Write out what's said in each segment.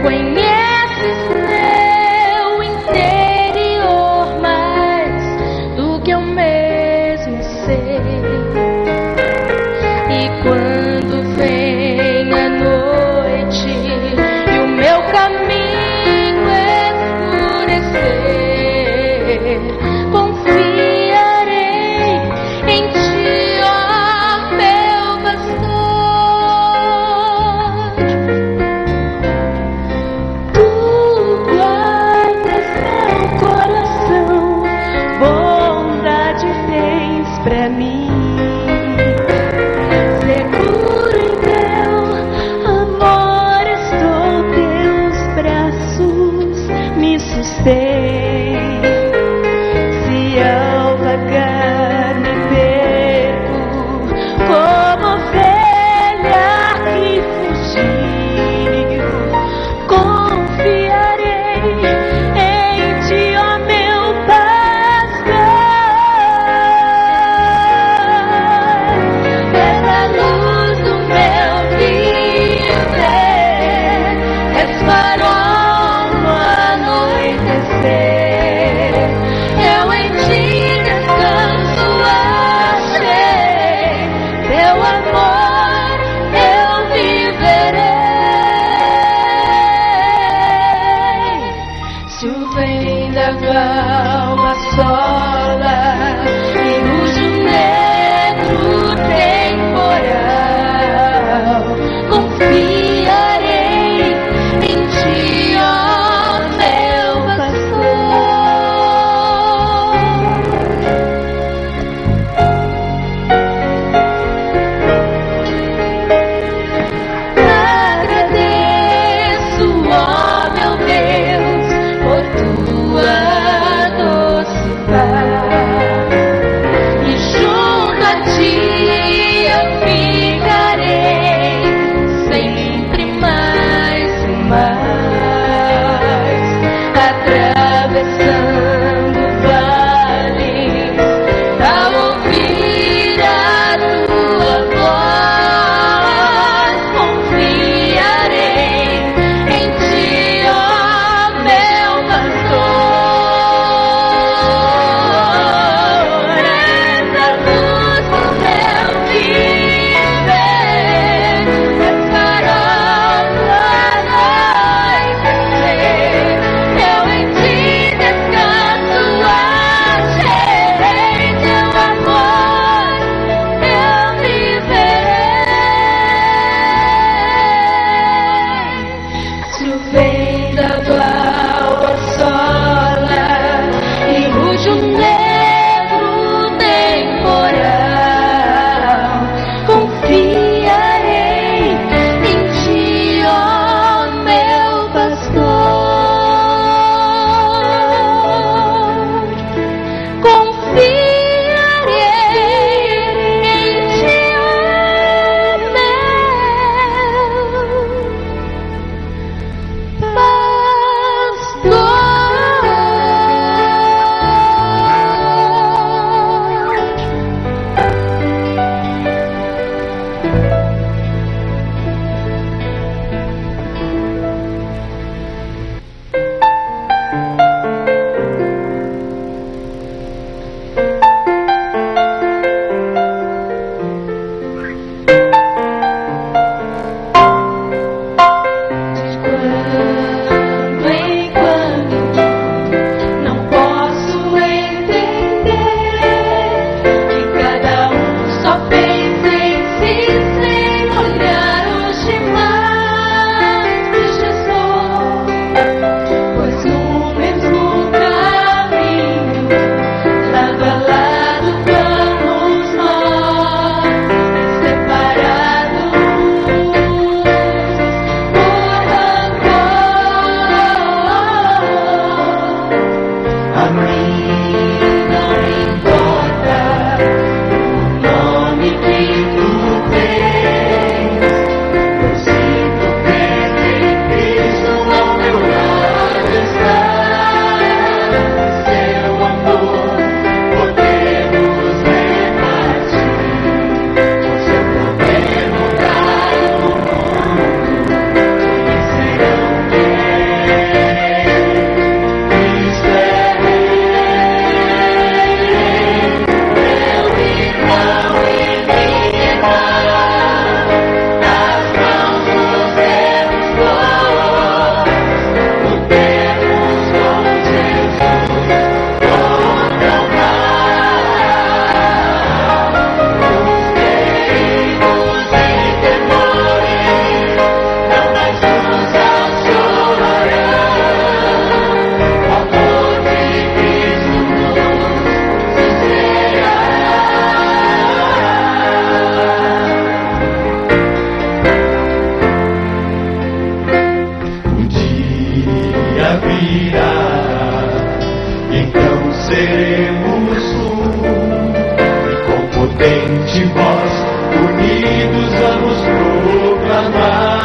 Conheces meu interior mais do que eu mesmo sei. E quando vem a noite e o meu caminho escurecer, confiarei em Ti, ó meu pastor. virá. Então seremos um, e com potente voz, unidos vamos proclamar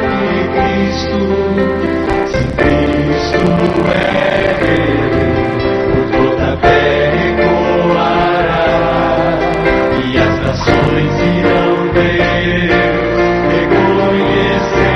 que Cristo, se Cristo é Rei, por toda a terra ecoará, e as nações irão Deus reconhecer.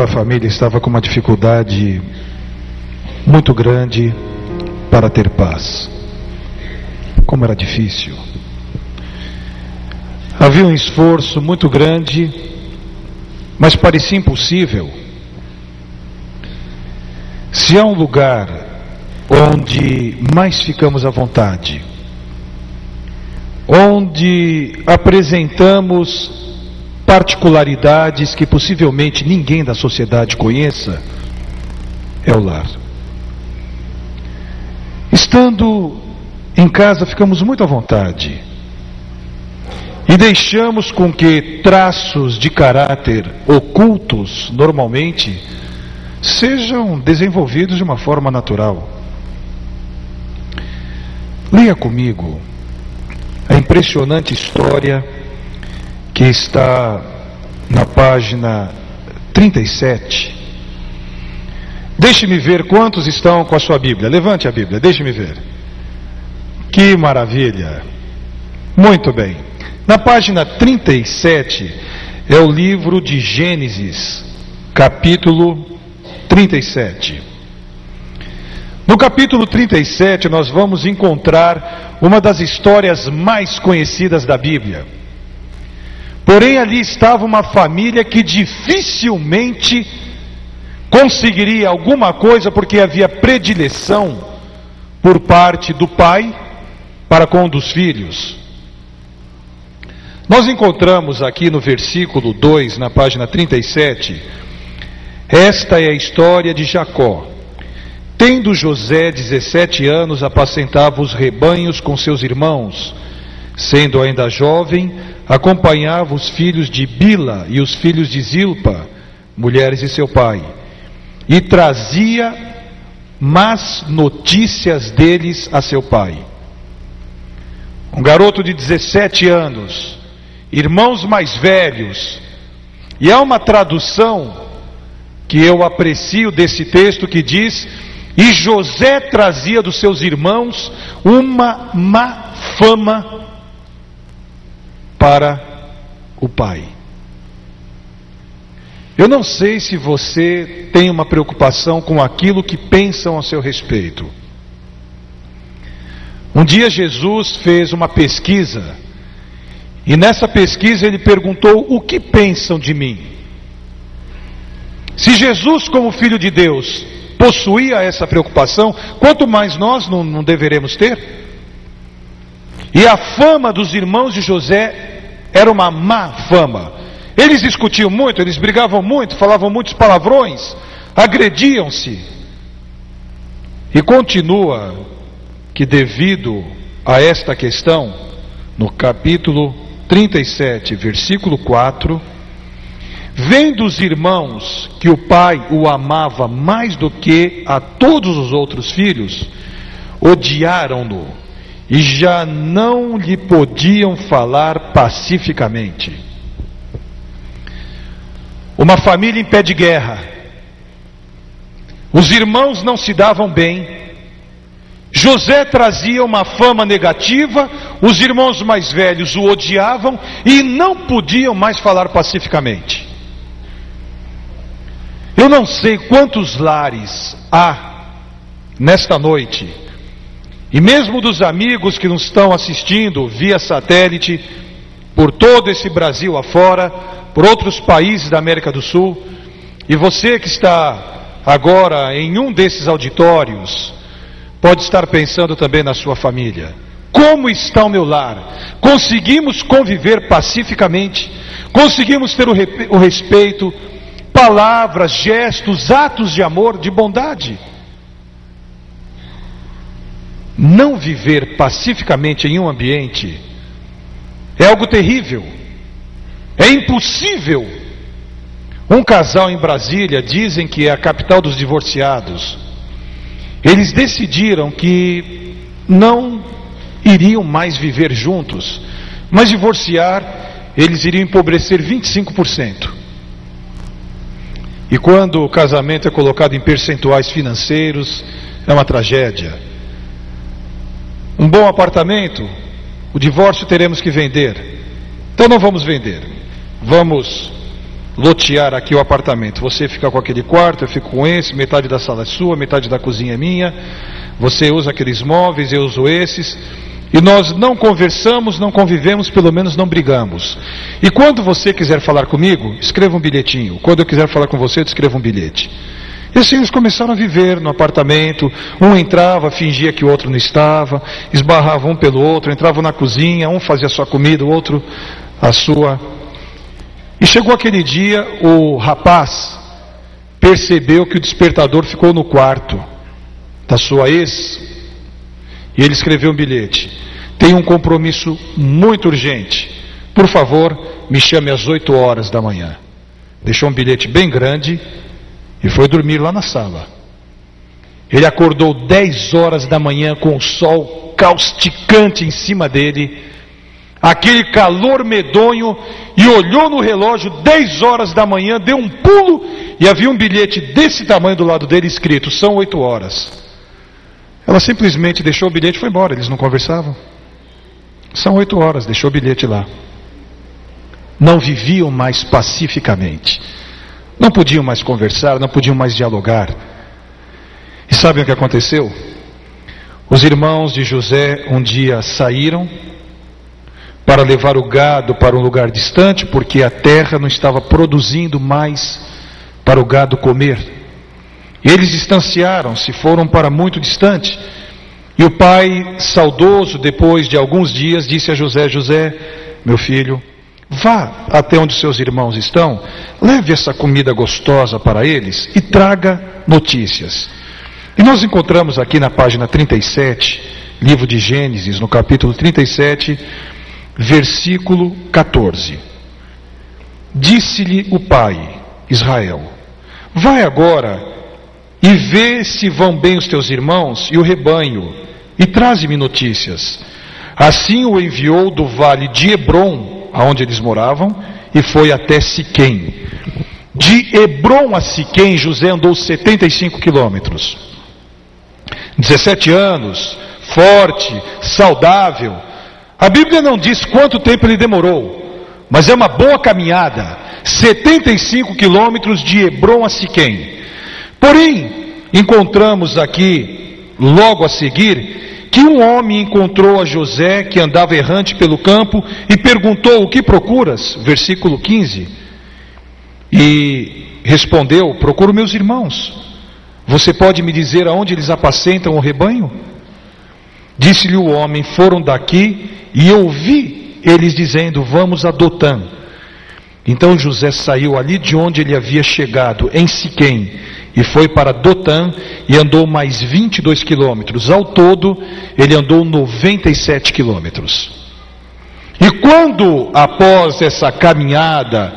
Aquela família estava com uma dificuldade muito grande para ter paz. Como era difícil. Havia um esforço muito grande, mas parecia impossível. Se há um lugar onde mais ficamos à vontade, onde apresentamos particularidades que possivelmente ninguém da sociedade conheça, é o lar. Estando em casa, ficamos muito à vontade e deixamos com que traços de caráter ocultos, normalmente, sejam desenvolvidos de uma forma natural. Leia comigo a impressionante história que está na página 37. Deixe-me ver quantos estão com a sua Bíblia. Levante a Bíblia, deixe-me ver. Que maravilha! Muito bem. Na página 37 é o livro de Gênesis, capítulo 37. No capítulo 37 nós vamos encontrar uma das histórias mais conhecidas da Bíblia. Porém, ali estava uma família que dificilmente conseguiria alguma coisa, porque havia predileção por parte do pai para com um dos filhos. Nós encontramos aqui no versículo 2, na página 37, esta é a história de Jacó. Tendo José 17 anos, apacentava os rebanhos com seus irmãos. Sendo ainda jovem, acompanhava os filhos de Bila e os filhos de Zilpa, mulheres de seu pai, e trazia más notícias deles a seu pai. Um garoto de 17 anos, irmãos mais velhos, e há uma tradução que eu aprecio desse texto que diz: e José trazia dos seus irmãos uma má fama para o pai. Eu não sei se você tem uma preocupação com aquilo que pensam a seu respeito. Um dia Jesus fez uma pesquisa, e nessa pesquisa ele perguntou: o que pensam de mim? Se Jesus, como Filho de Deus, possuía essa preocupação, quanto mais nós não deveremos ter? E a fama dos irmãos de José era uma má fama. Eles discutiam muito, eles brigavam muito, falavam muitos palavrões, agrediam-se. E continua que, devido a esta questão, no capítulo 37, versículo 4, vendo os irmãos que o pai o amava mais do que a todos os outros filhos, odiaram-no e já não lhe podiam falar pacificamente. Uma família em pé de guerra. Os irmãos não se davam bem. José trazia uma fama negativa, os irmãos mais velhos o odiavam e não podiam mais falar pacificamente. Eu não sei quantos lares há nesta noite, e mesmo dos amigos que nos estão assistindo via satélite, por todo esse Brasil afora, por outros países da América do Sul, e você que está agora em um desses auditórios, pode estar pensando também na sua família. Como está o meu lar? Conseguimos conviver pacificamente? Conseguimos ter o respeito, palavras, gestos, atos de amor, de bondade? Não viver pacificamente em um ambiente é algo terrível. É impossível. Um casal em Brasília, dizem que é a capital dos divorciados, eles decidiram que não iriam mais viver juntos, mas divorciar, eles iriam empobrecer 25%. E quando o casamento é colocado em percentuais financeiros, é uma tragédia. Um bom apartamento, o divórcio teremos que vender. Então não vamos vender. Vamos lotear aqui o apartamento. Você fica com aquele quarto, eu fico com esse, metade da sala é sua, metade da cozinha é minha. Você usa aqueles móveis, eu uso esses. E nós não conversamos, não convivemos, pelo menos não brigamos. E quando você quiser falar comigo, escreva um bilhetinho. Quando eu quiser falar com você, eu te escrevo um bilhete. E assim eles começaram a viver no apartamento. Um entrava, fingia que o outro não estava, esbarrava um pelo outro, entrava na cozinha, um fazia a sua comida, o outro a sua. E chegou aquele dia, o rapaz percebeu que o despertador ficou no quarto da sua ex, e ele escreveu um bilhete: tenho um compromisso muito urgente, por favor, me chame às 8 horas da manhã. Deixou um bilhete bem grande e foi dormir lá na sala. Ele acordou 10 horas da manhã com o sol causticante em cima dele, aquele calor medonho, e olhou no relógio, 10 horas da manhã, deu um pulo e havia um bilhete desse tamanho do lado dele escrito: são 8 horas. Ela simplesmente deixou o bilhete e foi embora. Eles não conversavam. São 8 horas, deixou o bilhete lá. Não viviam mais pacificamente. Não podiam mais conversar, não podiam mais dialogar. E sabem o que aconteceu? Os irmãos de José um dia saíram para levar o gado para um lugar distante, porque a terra não estava produzindo mais para o gado comer. E eles distanciaram-se, foram para muito distante. E o pai, saudoso, depois de alguns dias, disse a José: José, meu filho, vá até onde seus irmãos estão, leve essa comida gostosa para eles e traga notícias. E nós encontramos aqui na página 37, livro de Gênesis, no capítulo 37, versículo 14. Disse-lhe o pai, Israel: vai agora e vê se vão bem os teus irmãos e o rebanho, e traze-me notícias. Assim o enviou do vale de Hebrom, aonde eles moravam, e foi até Siquém. De Hebrom a Siquém, José andou 75 quilômetros. 17 anos, forte, saudável. A Bíblia não diz quanto tempo ele demorou, mas é uma boa caminhada. 75 quilômetros de Hebrom a Siquém. Porém, encontramos aqui, logo a seguir, que um homem encontrou a José, que andava errante pelo campo, e perguntou: o que procuras? Versículo 15. E respondeu: procuro meus irmãos. Você pode me dizer aonde eles apacentam o rebanho? Disse-lhe o homem: foram daqui, e ouvi eles dizendo: vamos a Dotã. Então José saiu ali de onde ele havia chegado, em Siquém, e foi para Dotã, e andou mais 22 quilômetros. Ao todo, ele andou 97 quilômetros. E quando, após essa caminhada,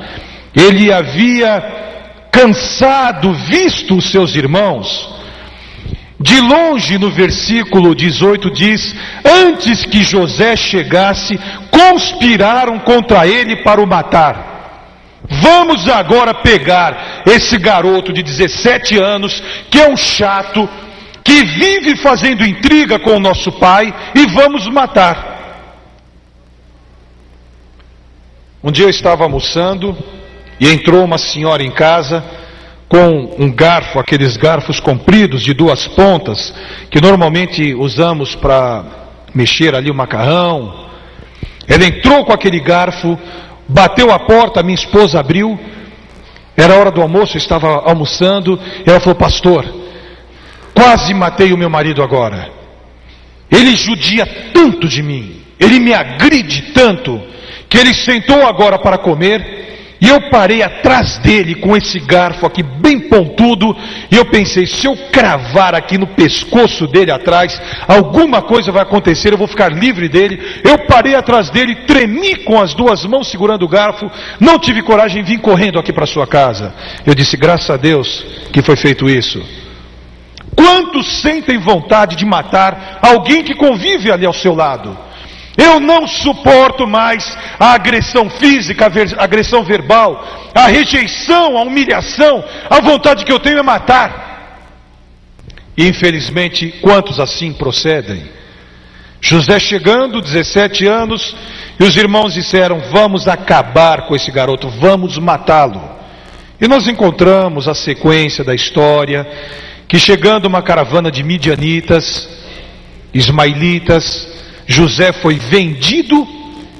ele havia cansado, visto os seus irmãos, de longe, no versículo 18 diz: antes que José chegasse, conspiraram contra ele para o matar. Vamos agora pegar esse garoto de 17 anos, que é um chato, que vive fazendo intriga com o nosso pai, e vamos matar. Um dia eu estava almoçando, e entrou uma senhora em casa, com um garfo, aqueles garfos compridos de 2 pontas, que normalmente usamos para mexer ali o macarrão. Ela entrou com aquele garfo, bateu a porta, minha esposa abriu, era hora do almoço, eu estava almoçando, e ela falou: pastor, quase matei o meu marido agora. Ele judia tanto de mim, ele me agride tanto, que ele sentou agora para comer, e eu parei atrás dele com esse garfo aqui bem pontudo, e eu pensei: se eu cravar aqui no pescoço dele atrás, alguma coisa vai acontecer, eu vou ficar livre dele. Eu parei atrás dele, tremi com as 2 mãos segurando o garfo, não tive coragem, vim correndo aqui para sua casa. Eu disse: graças a Deus que foi feito isso. Quantos sentem vontade de matar alguém que convive ali ao seu lado? Eu não suporto mais a agressão física, a agressão verbal, a rejeição, a humilhação. A vontade que eu tenho é matar. E infelizmente, quantos assim procedem? José chegando, 17 anos, e os irmãos disseram: vamos acabar com esse garoto, vamos matá-lo. E nós encontramos a sequência da história, que chegando uma caravana de midianitas, ismaelitas, José foi vendido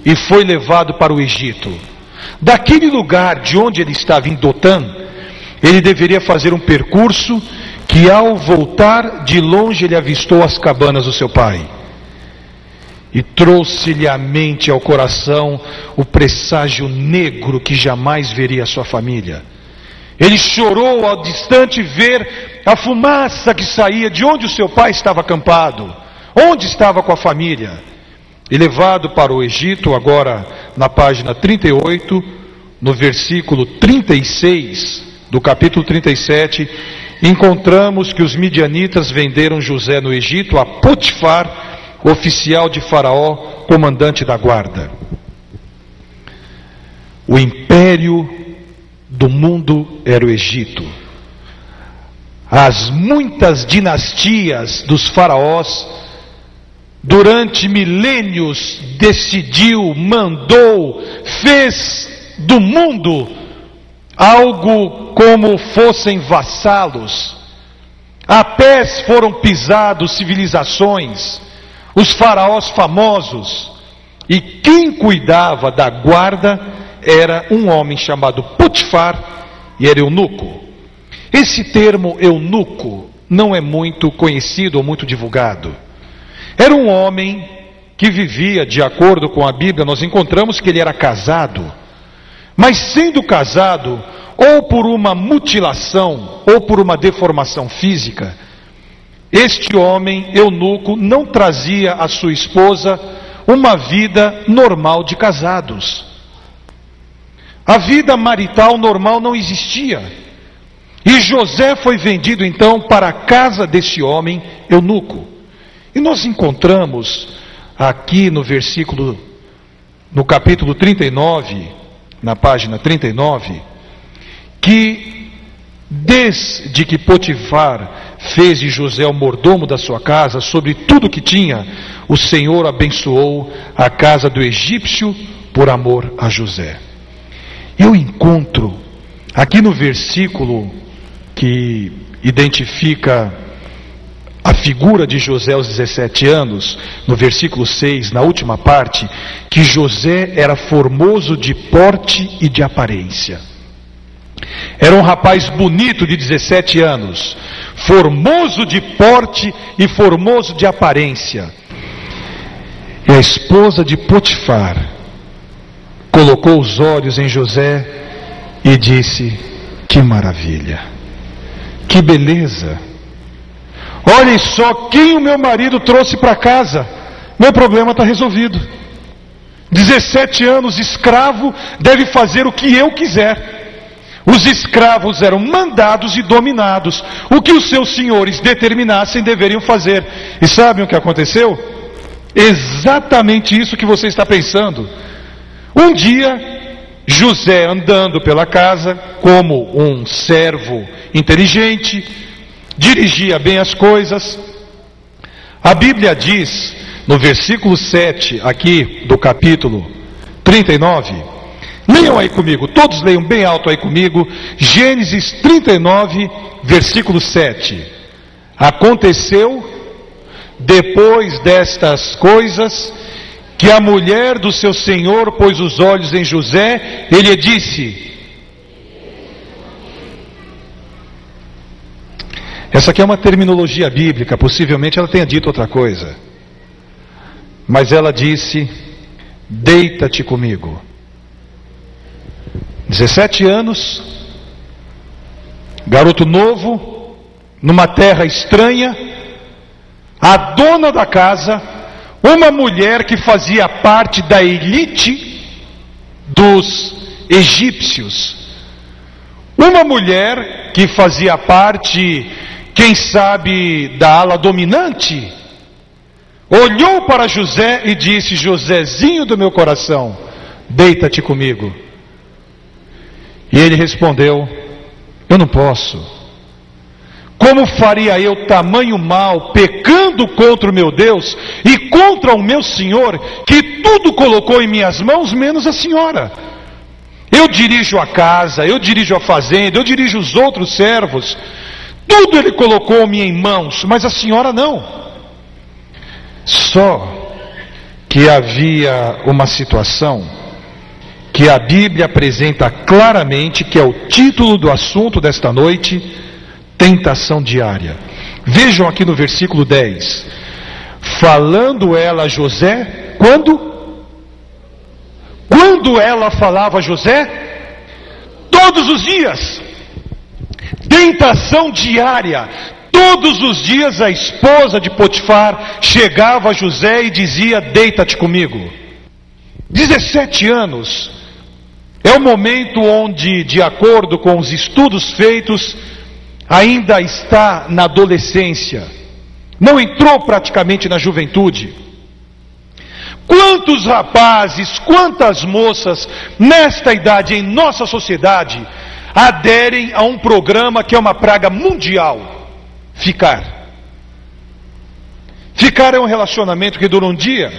e foi levado para o Egito. Daquele lugar de onde ele estava, em Dotã, ele deveria fazer um percurso que, ao voltar de longe, ele avistou as cabanas do seu pai. E trouxe-lhe à mente e ao coração o presságio negro que jamais veria a sua família. Ele chorou ao distante ver a fumaça que saía de onde o seu pai estava acampado, onde estava com a família. E levado para o Egito, agora na página 38, no versículo 36 do capítulo 37, encontramos que os midianitas venderam José no Egito a Potifar, oficial de Faraó, comandante da guarda. O império do mundo era o Egito. As muitas dinastias dos faraós, durante milênios, decidiu, mandou, fez do mundo algo como fossem vassalos. A pés foram pisados civilizações, os faraós famosos, e quem cuidava da guarda era um homem chamado Potifar, e era eunuco. Esse termo eunuco não é muito conhecido ou muito divulgado. Era um homem que vivia, de acordo com a Bíblia, nós encontramos que ele era casado, mas sendo casado, ou por uma mutilação, ou por uma deformação física, este homem eunuco não trazia à sua esposa uma vida normal de casados. A vida marital normal não existia. E José foi vendido então para a casa desse homem eunuco. E nós encontramos aqui no capítulo 39, na página 39, que desde que Potifar fez de José o mordomo da sua casa, sobre tudo que tinha, o Senhor abençoou a casa do egípcio por amor a José. Eu encontro aqui no versículo que identifica a figura de José aos 17 anos, no versículo 6, na última parte, que José era formoso de porte e de aparência. Era um rapaz bonito de 17 anos, formoso de porte e formoso de aparência. E a esposa de Potifar colocou os olhos em José e disse: que maravilha, que beleza, olhem só quem o meu marido trouxe para casa, meu problema está resolvido. 17 anos, escravo, deve fazer o que eu quiser. Os escravos eram mandados e dominados. O que os seus senhores determinassem deveriam fazer. E sabem o que aconteceu? Exatamente isso que você está pensando. Um dia, José andando pela casa, como um servo inteligente, dirigia bem as coisas. A Bíblia diz, no versículo 7, aqui do capítulo 39, leiam aí comigo, todos leiam bem alto aí comigo, Gênesis 39, versículo 7. Aconteceu, depois destas coisas, que a mulher do seu senhor pôs os olhos em José, ele lhe disse... Essa aqui é uma terminologia bíblica, possivelmente ela tenha dito outra coisa. Mas ela disse: deita-te comigo. 17 anos, garoto novo, numa terra estranha, a dona da casa, uma mulher que fazia parte da elite dos egípcios, uma mulher que fazia parte, quem sabe, da ala dominante, olhou para José e disse: Josézinho do meu coração, deita-te comigo. E ele respondeu: eu não posso. Como faria eu tamanho mal, pecando contra o meu Deus e contra o meu Senhor, que tudo colocou em minhas mãos, menos a senhora? eu dirijo a casa, eu dirijo a fazenda, eu dirijo os outros servos. Tudo ele colocou-me em mãos, mas a senhora não. Só que havia uma situação que a Bíblia apresenta claramente, que é o título do assunto desta noite: tentação diária. Vejam aqui no versículo 10. Falando ela a José, quando? Quando ela falava a José? Todos os dias. Tentação diária. Todos os dias a esposa de Potifar chegava a José e dizia: deita-te comigo. 17 anos é o momento onde, de acordo com os estudos feitos, ainda está na adolescência, não entrou praticamente na juventude. Quantos rapazes, quantas moças nesta idade em nossa sociedade aderem a um programa que é uma praga mundial? Ficar é um relacionamento que dura um dia,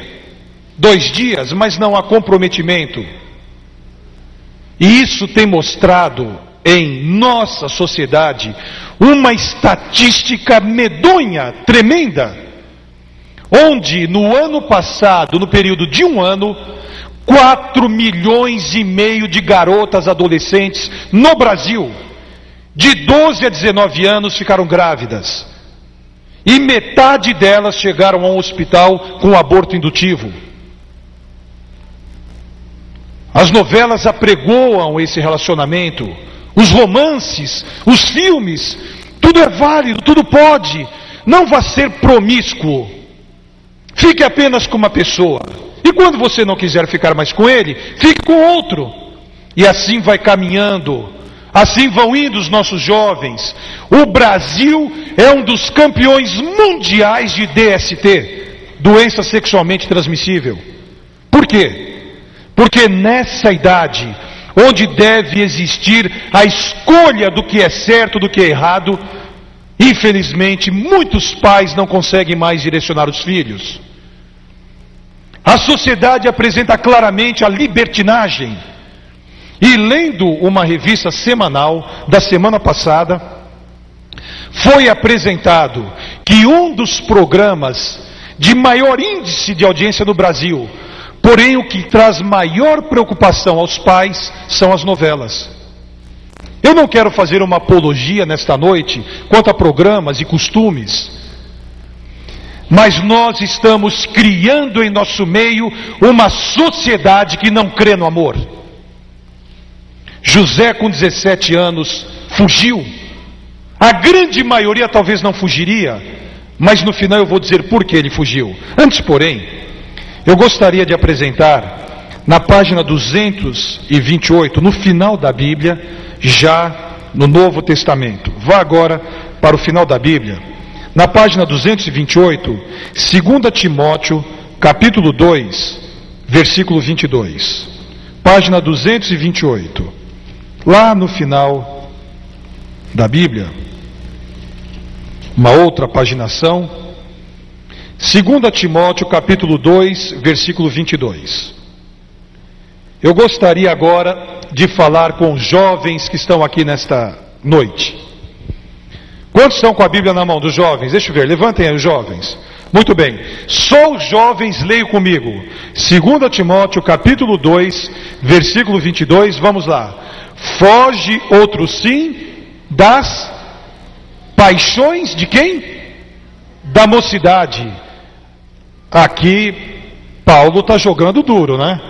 2 dias, mas não há comprometimento. E isso tem mostrado em nossa sociedade uma estatística medonha, tremenda, onde no ano passado, no período de um ano, 4,5 milhões de garotas adolescentes no Brasil, de 12 a 19 anos, ficaram grávidas. E metade delas chegaram a um hospital com aborto indutivo. As novelas apregoam esse relacionamento, os romances, os filmes, tudo é válido, tudo pode. Não vá ser promíscuo. Fique apenas com uma pessoa. E quando você não quiser ficar mais com ele, fique com outro. E assim vai caminhando. Assim vão indo os nossos jovens. O Brasil é um dos campeões mundiais de DST, doença sexualmente transmissível. Por quê? Porque nessa idade, onde deve existir a escolha do que é certo, do que é errado, infelizmente muitos pais não conseguem mais direcionar os filhos. A sociedade apresenta claramente a libertinagem. E lendo uma revista semanal da semana passada, foi apresentado que um dos programas de maior índice de audiência no Brasil, porém o que traz maior preocupação aos pais, são as novelas. Eu não quero fazer uma apologia nesta noite quanto a programas e costumes, mas nós estamos criando em nosso meio uma sociedade que não crê no amor. José, com 17 anos, fugiu. A grande maioria talvez não fugiria, mas no final eu vou dizer por que ele fugiu. Antes, porém, eu gostaria de apresentar na página 228, no final da Bíblia, já no Novo Testamento. Vá agora para o final da Bíblia. Na página 228, 2 Timóteo, capítulo 2, versículo 22. Página 228. Lá no final da Bíblia, uma outra paginação, 2 Timóteo capítulo 2, versículo 22. Eu gostaria agora de falar com os jovens que estão aqui nesta noite. Quantos estão com a Bíblia na mão dos jovens? Deixa eu ver, levantem aí os jovens. Muito bem, só os jovens leiam comigo. 2 Timóteo capítulo 2, versículo 22, vamos lá. Foge, outro sim, das paixões de quem? Da mocidade. Aqui, Paulo está jogando duro, né?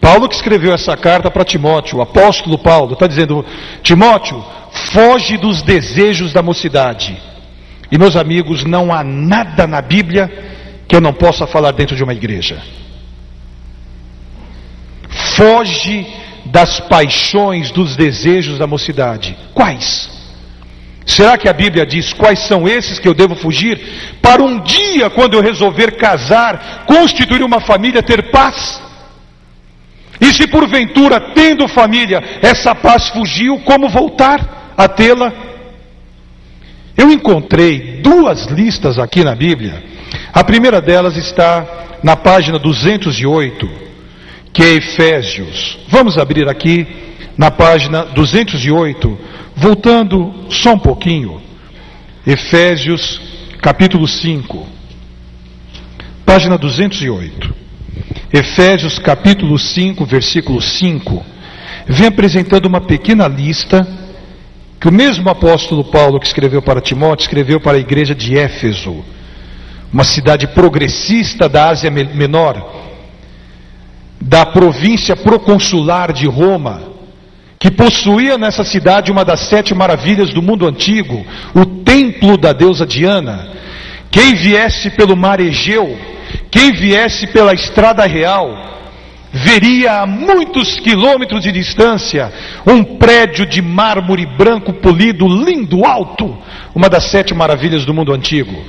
Paulo que escreveu essa carta para Timóteo, o apóstolo Paulo, está dizendo: Timóteo, foge dos desejos da mocidade. E meus amigos, não há nada na Bíblia que eu não possa falar dentro de uma igreja. Foge das paixões, dos desejos da mocidade. Quais? Será que a Bíblia diz quais são esses que eu devo fugir? Para um dia, quando eu resolver casar, constituir uma família, ter paz? E se porventura, tendo família, essa paz fugiu, como voltar a tê-la? Eu encontrei 2 listas aqui na Bíblia. A primeira delas está na página 208, que é Efésios. Vamos abrir aqui na página 208, voltando só um pouquinho, Efésios capítulo 5, página 208. Efésios capítulo 5, versículo 5, vem apresentando uma pequena lista que o mesmo apóstolo Paulo que escreveu para Timóteo, escreveu para a igreja de Éfeso, uma cidade progressista da Ásia Menor, da província proconsular de Roma, que possuía nessa cidade uma das 7 maravilhas do mundo antigo, o templo da deusa Diana. Quem viesse pelo mar Egeu, quem viesse pela estrada real, veria a muitos quilômetros de distância um prédio de mármore branco polido, lindo, alto, uma das 7 maravilhas do mundo antigo.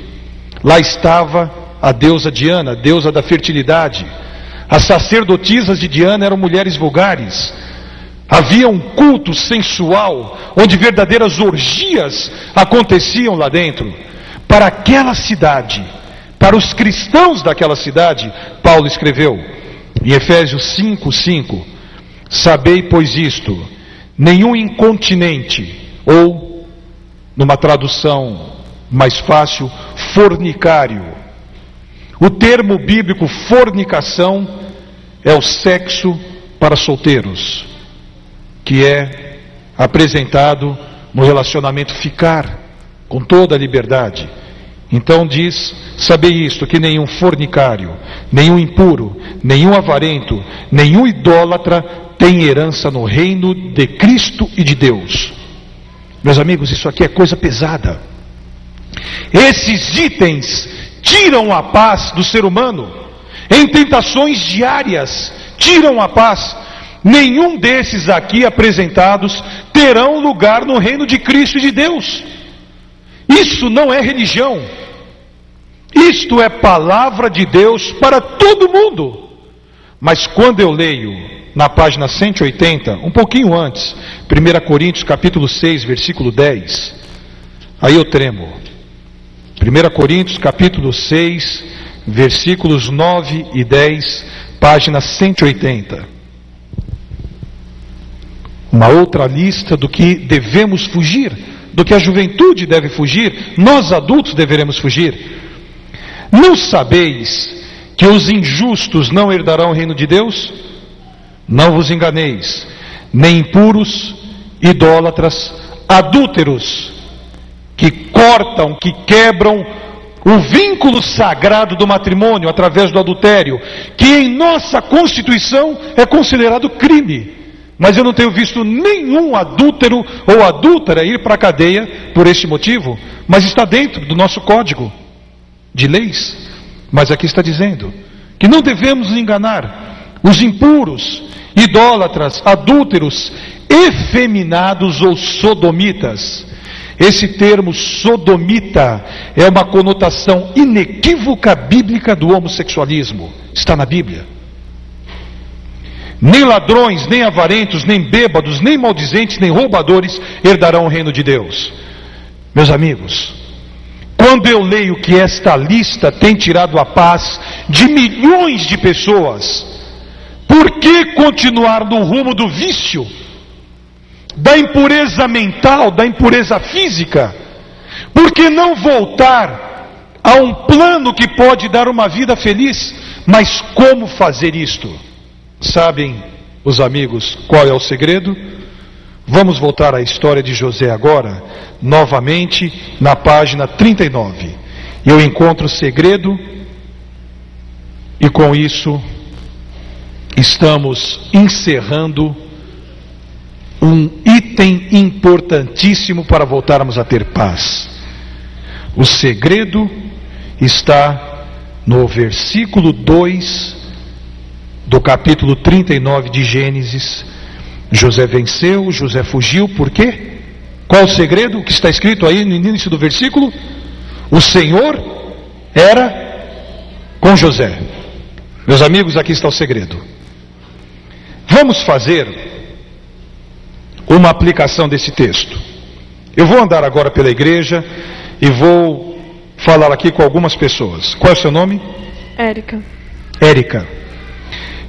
Lá estava a deusa Diana, deusa da fertilidade. As sacerdotisas de Diana eram mulheres vulgares. Havia um culto sensual, onde verdadeiras orgias aconteciam lá dentro. Para aquela cidade, para os cristãos daquela cidade, Paulo escreveu em Efésios 5:5: sabei, pois isto, nenhum incontinente, ou, numa tradução mais fácil, fornicário. O termo bíblico fornicação é o sexo para solteiros, que é apresentado no relacionamento ficar, com toda a liberdade. Então diz: sabei isto, que nenhum fornicário, nenhum impuro, nenhum avarento, nenhum idólatra tem herança no reino de Cristo e de Deus. Meus amigos, isso aqui é coisa pesada. Esses itens tiram a paz do ser humano, em tentações diárias, tiram a paz. Nenhum desses aqui apresentados terão lugar no reino de Cristo e de Deus. Isso não é religião. Isto é palavra de Deus para todo mundo. Mas quando eu leio na página 180, um pouquinho antes, 1 Coríntios capítulo 6, versículo 10, aí eu tremo. 1 Coríntios capítulo 6, versículos 9 e 10, página 180. Uma outra lista do que devemos fugir, do que a juventude deve fugir, nós adultos deveremos fugir. Não sabeis que os injustos não herdarão o reino de Deus? Não vos enganeis, nem impuros, idólatras, adúlteros, que cortam, que quebram o vínculo sagrado do matrimônio através do adultério, que em nossa Constituição é considerado crime. Mas eu não tenho visto nenhum adúltero ou adúltera ir para a cadeia por este motivo, mas está dentro do nosso código de leis. Mas aqui está dizendo que não devemos nos enganar. Os impuros, idólatras, adúlteros, efeminados ou sodomitas. Esse termo sodomita é uma conotação inequívoca bíblica do homossexualismo. Está na Bíblia. Nem ladrões, nem avarentos, nem bêbados, nem maldizentes, nem roubadores herdarão o reino de Deus. Meus amigos, quando eu leio que esta lista tem tirado a paz de milhões de pessoas, por que continuar no rumo do vício, da impureza mental, da impureza física? Por que não voltar a um plano que pode dar uma vida feliz? Mas como fazer isto? Sabem, os amigos, qual é o segredo? Vamos voltar à história de José agora, novamente, na página 39. Eu encontro o segredo, e com isso, estamos encerrando um item importantíssimo para voltarmos a ter paz. O segredo está no versículo 2 do capítulo 39 de Gênesis. José venceu, José fugiu, por quê? Qual o segredo que está escrito aí no início do versículo? O Senhor era com José. Meus amigos, aqui está o segredo. Vamos fazer uma aplicação desse texto. Eu vou andar agora pela igreja e vou falar aqui com algumas pessoas. Qual é o seu nome? Érica. Érica.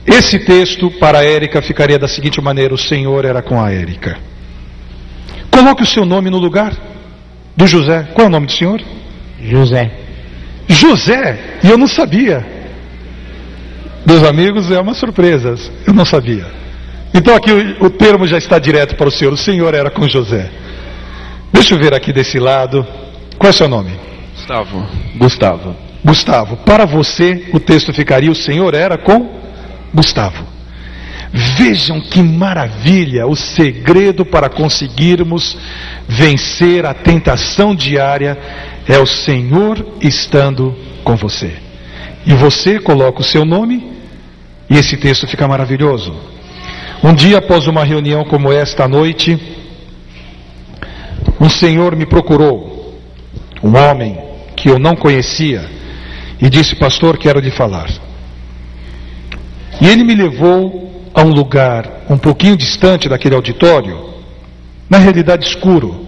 Esse texto para a Érica ficaria da seguinte maneira: o Senhor era com a Érica. Coloque o seu nome no lugar do José. Qual é o nome do senhor? José. José? E eu não sabia. Meus amigos, é uma surpresa. Eu não sabia. Então aqui o termo já está direto para o senhor. O senhor era com José. Deixa eu ver aqui desse lado. Qual é o seu nome? Gustavo. Gustavo. Para você o texto ficaria: o senhor era com Gustavo. Vejam que maravilha! O segredo para conseguirmos vencer a tentação diária é o Senhor estando com você. E você coloca o seu nome e esse texto fica maravilhoso. Um dia após uma reunião como esta noite, um senhor me procurou, um homem que eu não conhecia, e disse: pastor, quero lhe falar. E ele me levou a um lugar um pouquinho distante daquele auditório, na realidade escuro.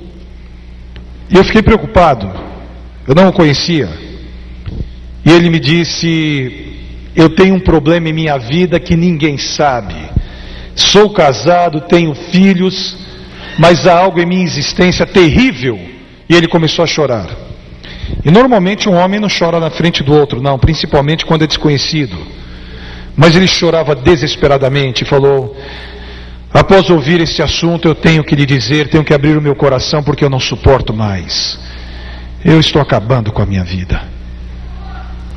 E eu fiquei preocupado, eu não o conhecia. E ele me disse: eu tenho um problema em minha vida que ninguém sabe. Sou casado, tenho filhos, mas há algo em minha existência terrível. E ele começou a chorar. E normalmente um homem não chora na frente do outro, não, principalmente quando é desconhecido. Mas ele chorava desesperadamente e falou: após ouvir esse assunto, eu tenho que lhe dizer, tenho que abrir o meu coração, porque eu não suporto mais. Eu estou acabando com a minha vida.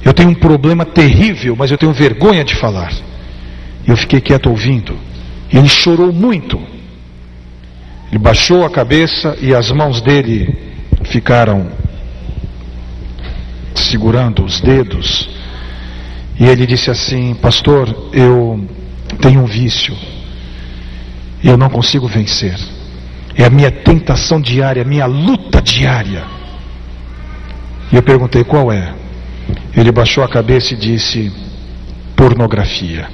Eu tenho um problema terrível, mas eu tenho vergonha de falar. E eu fiquei quieto ouvindo. E ele chorou muito. Ele baixou a cabeça e as mãos dele ficaram segurando os dedos. E ele disse assim: pastor, eu tenho um vício. E eu não consigo vencer. É a minha tentação diária, a minha luta diária. E eu perguntei: qual é? Ele baixou a cabeça e disse: pornografia.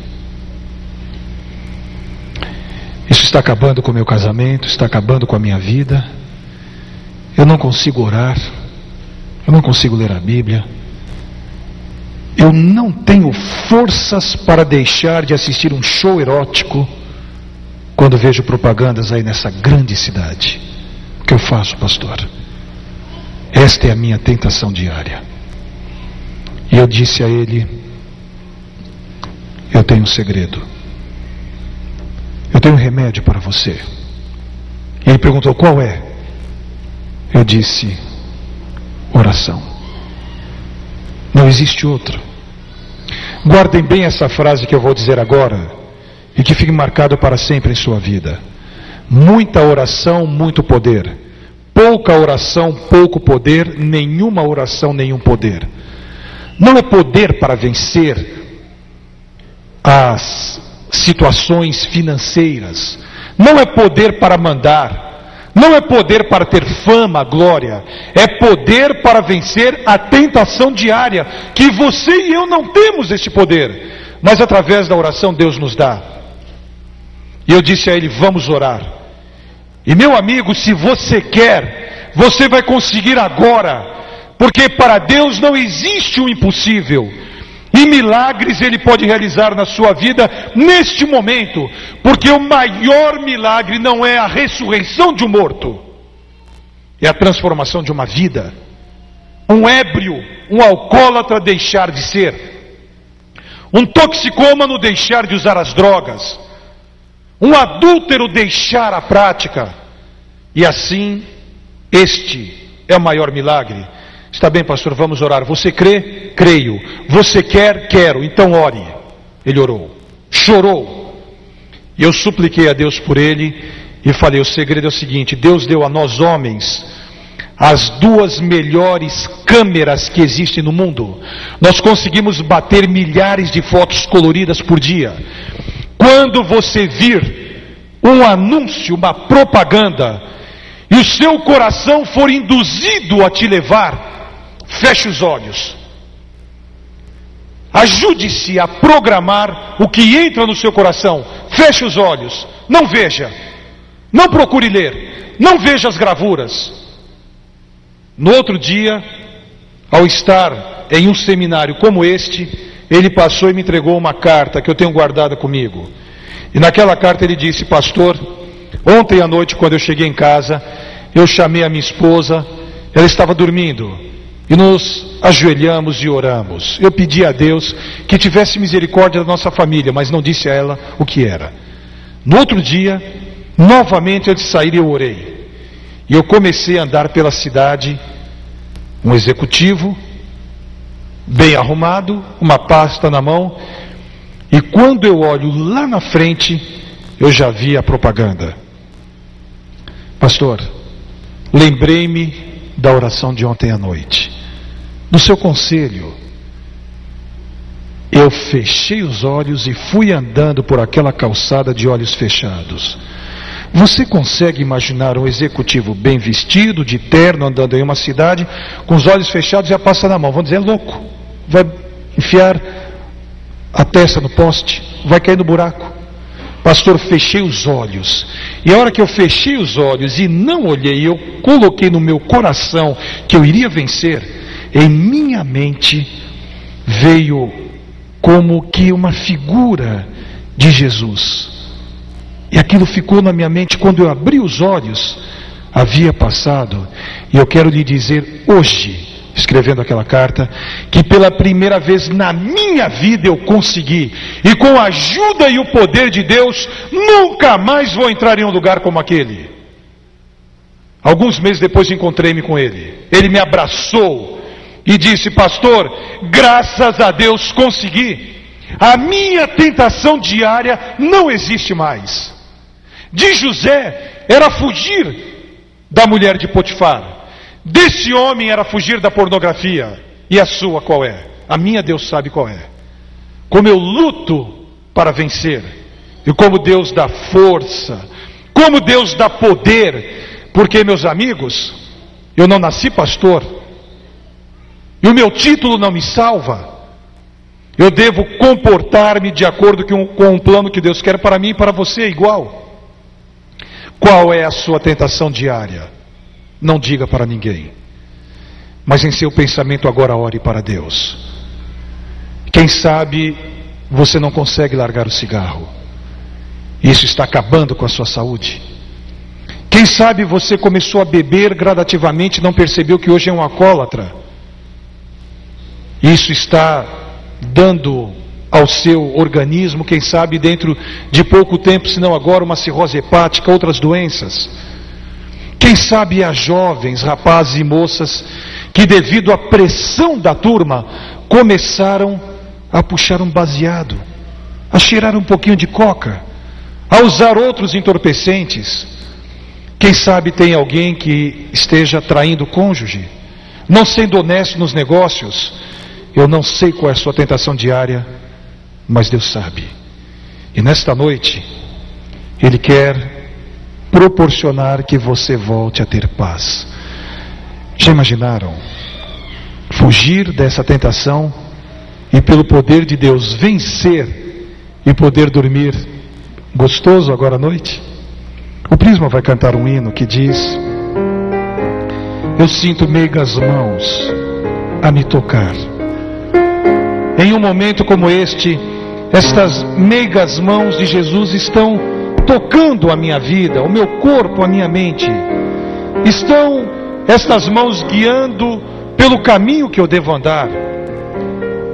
Isso está acabando com o meu casamento, está acabando com a minha vida. Eu não consigo orar, eu não consigo ler a Bíblia. Eu não tenho forças para deixar de assistir um show erótico quando vejo propagandas aí nessa grande cidade. O que eu faço, pastor? Esta é a minha tentação diária. E eu disse a ele: eu tenho um segredo. Eu tenho um remédio para você. E ele perguntou: qual é? Eu disse: oração. Não existe outro. Guardem bem essa frase que eu vou dizer agora, e que fique marcado para sempre em sua vida. Muita oração, muito poder. Pouca oração, pouco poder. Nenhuma oração, nenhum poder. Não é poder para vencer as situações financeiras. Não é poder para mandar. Não é poder para ter fama, glória. É poder para vencer a tentação diária, que você e eu não temos esse poder, mas através da oração Deus nos dá. E eu disse a ele: vamos orar. E meu amigo, se você quer, você vai conseguir agora, porque para Deus não existe o impossível. E milagres Ele pode realizar na sua vida neste momento, porque o maior milagre não é a ressurreição de um morto, é a transformação de uma vida. Um ébrio, um alcoólatra deixar de ser, um toxicômano deixar de usar as drogas, um adúltero deixar a prática, e assim, este é o maior milagre. Está bem, pastor, vamos orar. Você crê? Creio. Você quer? Quero. Então ore. Ele orou, chorou, e eu supliquei a Deus por ele, e falei: o segredo é o seguinte: Deus deu a nós homens as 2 melhores câmeras que existem no mundo. Nós conseguimos bater milhares de fotos coloridas por dia. Quando você vir um anúncio, uma propaganda, e o seu coração for induzido a te levar, feche os olhos. Ajude-se a programar o que entra no seu coração. Feche os olhos. Não veja. Não procure ler. Não veja as gravuras. No outro dia, ao estar em um seminário como este, ele passou e me entregou uma carta que eu tenho guardada comigo. E naquela carta ele disse: pastor, ontem à noite quando eu cheguei em casa, eu chamei a minha esposa, ela estava dormindo, e nos ajoelhamos e oramos. Eu pedi a Deus que tivesse misericórdia da nossa família, mas não disse a ela o que era. No outro dia, novamente antes de sair eu orei. E eu comecei a andar pela cidade, um executivo, bem arrumado, uma pasta na mão, e quando eu olho lá na frente, eu já vi a propaganda. Pastor, lembrei-me da oração de ontem à noite. No seu conselho, eu fechei os olhos e fui andando por aquela calçada de olhos fechados. Você consegue imaginar um executivo bem vestido, de terno, andando em uma cidade, com os olhos fechados e a pasta na mão? Vamos dizer, é louco. Vai enfiar a testa no poste, vai cair no buraco. Pastor, fechei os olhos. E a hora que eu fechei os olhos e não olhei, eu coloquei no meu coração que eu iria vencer, em minha mente veio como que uma figura de Jesus. E aquilo ficou na minha mente. Quando eu abri os olhos, havia passado. E eu quero lhe dizer hoje, escrevendo aquela carta, que pela primeira vez na minha vida eu consegui, e com a ajuda e o poder de Deus, nunca mais vou entrar em um lugar como aquele. Alguns meses depois encontrei-me com ele. Ele me abraçou e disse: pastor, graças a Deus consegui. A minha tentação diária não existe mais. De José era fugir da mulher de Potifar. Desse homem era fugir da pornografia. E a sua qual é? A minha Deus sabe qual é. Como eu luto para vencer. E como Deus dá força. Como Deus dá poder. Porque, meus amigos, eu não nasci pastor. E o meu título não me salva. Eu devo comportar-me de acordo com o plano que Deus quer para mim e para você igual. Qual é a sua tentação diária? Não diga para ninguém. Mas em seu pensamento agora ore para Deus. Quem sabe você não consegue largar o cigarro. Isso está acabando com a sua saúde. Quem sabe você começou a beber gradativamente e não percebeu que hoje é um alcoólatra. Isso está dando ao seu organismo, quem sabe dentro de pouco tempo, se não agora, uma cirrose hepática, outras doenças. Quem sabe há jovens, rapazes e moças que devido à pressão da turma começaram a puxar um baseado, a cheirar um pouquinho de coca, a usar outros entorpecentes. Quem sabe tem alguém que esteja traindo o cônjuge, não sendo honesto nos negócios. Eu não sei qual é a sua tentação diária, mas Deus sabe. E nesta noite, Ele quer proporcionar que você volte a ter paz. Já imaginaram? Fugir dessa tentação e pelo poder de Deus vencer e poder dormir gostoso agora à noite? O Prisma vai cantar um hino que diz: eu sinto meigas mãos a me tocar. Em um momento como este, estas meigas mãos de Jesus estão tocando a minha vida, o meu corpo, a minha mente. Estão estas mãos guiando pelo caminho que eu devo andar.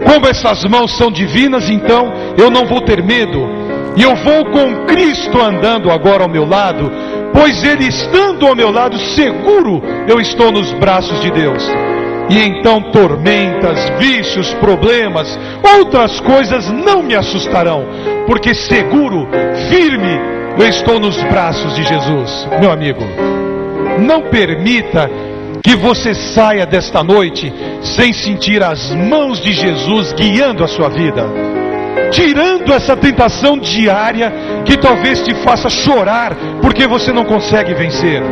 Como essas mãos são divinas, então eu não vou ter medo. E eu vou com Cristo andando agora ao meu lado, pois Ele estando ao meu lado, seguro eu estou nos braços de Deus. E então tormentas, vícios, problemas, outras coisas não me assustarão, porque seguro, firme, eu estou nos braços de Jesus. Meu amigo, não permita que você saia desta noite sem sentir as mãos de Jesus guiando a sua vida, tirando essa tentação diária que talvez te faça chorar porque você não consegue vencer.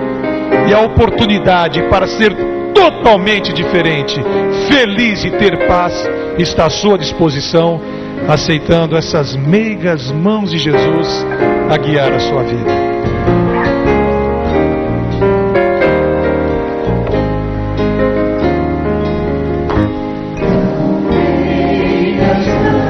E a oportunidade para ser totalmente diferente, feliz e ter paz está à sua disposição, aceitando essas meigas mãos de Jesus a guiar a sua vida. Meigas mãos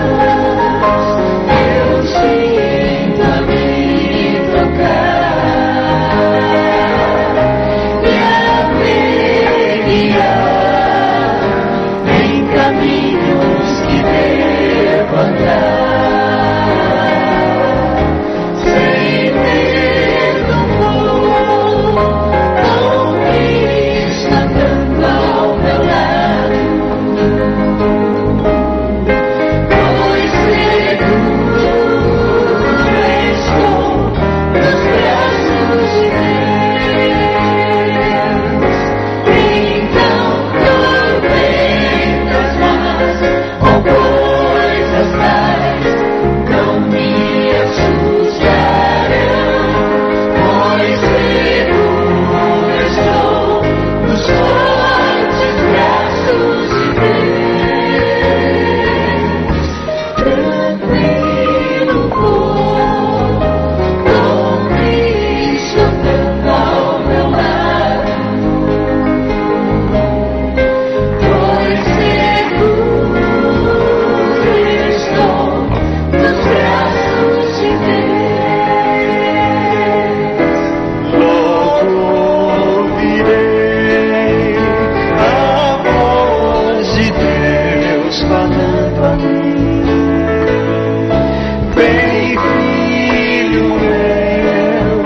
Vem, filho meu,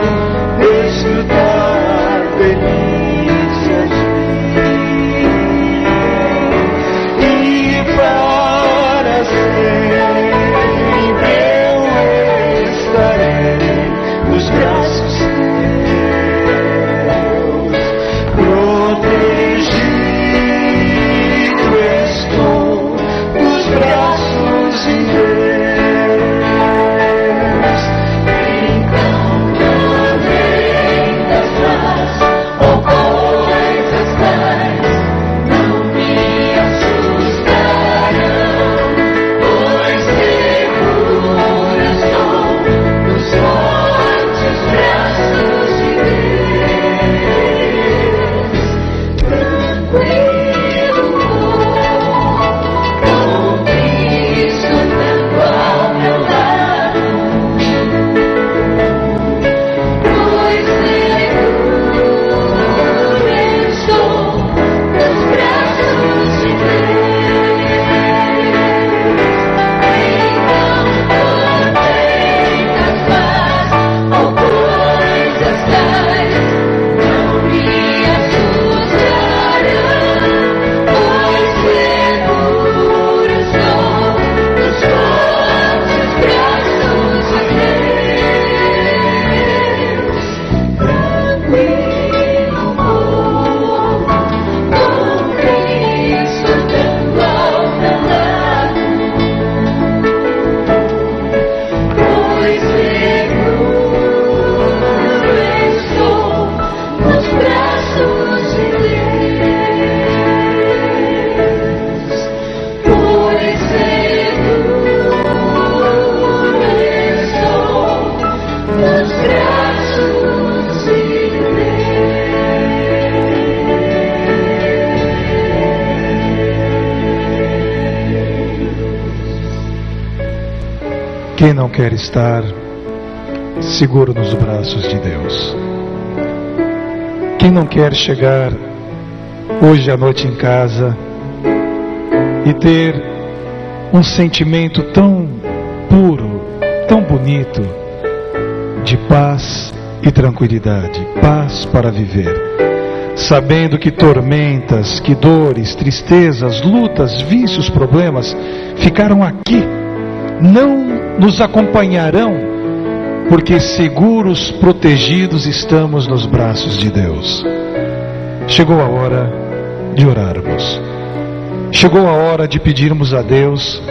desfrutar delícias minhas, e para sempre eu estarei nos braços teus, protegido estou nos braços de Deus. Então tormentas más ou coisas tais não me assustarão, pois seguro estou nos fortes braços de Deus. Tranquilo com Cristo andando ao meu lado, pois seguro estou nos braços de Quem não quer estar seguro nos braços de Deus? Quem não quer chegar hoje à noite em casa e ter um sentimento tão puro, tão bonito, de paz e tranquilidade, paz para viver, sabendo que tormentas, que dores, tristezas, lutas, vícios, problemas ficaram aqui, não nos acompanharão, porque seguros, protegidos estamos nos braços de Deus. Chegou a hora de orarmos. Chegou a hora de pedirmos a Deus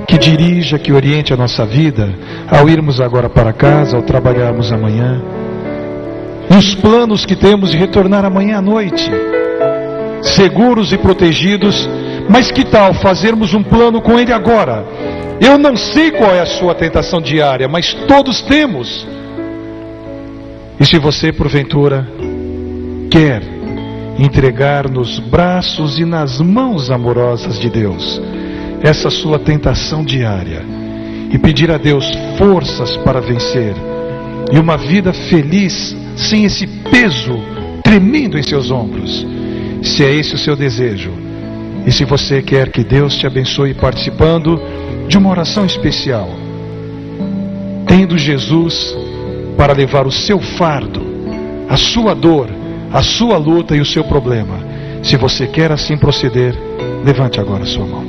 que dirija, que oriente a nossa vida, ao irmos agora para casa, ao trabalharmos amanhã, nos planos que temos de retornar amanhã à noite, seguros e protegidos. Mas que tal fazermos um plano com Ele agora? Eu não sei qual é a sua tentação diária, mas todos temos. E se você porventura quer entregar nos braços e nas mãos amorosas de Deus essa sua tentação diária e pedir a Deus forças para vencer e uma vida feliz sem esse peso tremendo em seus ombros, se é esse o seu desejo, e se você quer que Deus te abençoe participando de uma oração especial, tendo Jesus para levar o seu fardo, a sua dor, a sua luta e o seu problema, se você quer assim proceder, levante agora a sua mão.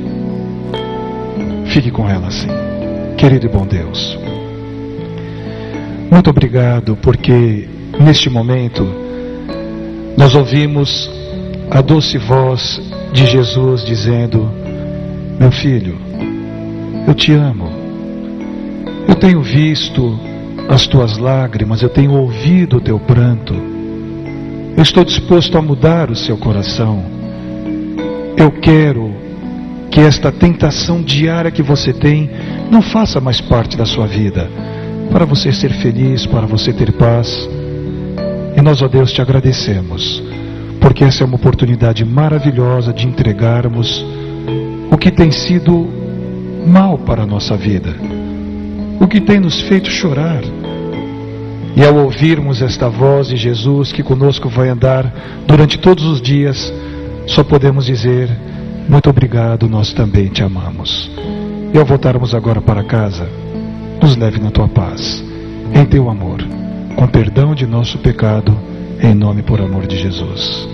Fique com ela assim. Querido e bom Deus, muito obrigado, porque neste momento nós ouvimos a doce voz de Jesus dizendo: meu filho, eu te amo. Eu tenho visto as tuas lágrimas, eu tenho ouvido o teu pranto. Eu estou disposto a mudar o seu coração. Eu quero que esta tentação diária que você tem não faça mais parte da sua vida, para você ser feliz, para você ter paz. E nós, ó Deus, te agradecemos, porque essa é uma oportunidade maravilhosa de entregarmos o que tem sido mal para a nossa vida, o que tem nos feito chorar. E ao ouvirmos esta voz de Jesus que conosco vai andar durante todos os dias, só podemos dizer: muito obrigado, nós também te amamos. E ao voltarmos agora para casa, nos leve na tua paz, em teu amor, com perdão de nosso pecado, em nome e por amor de Jesus.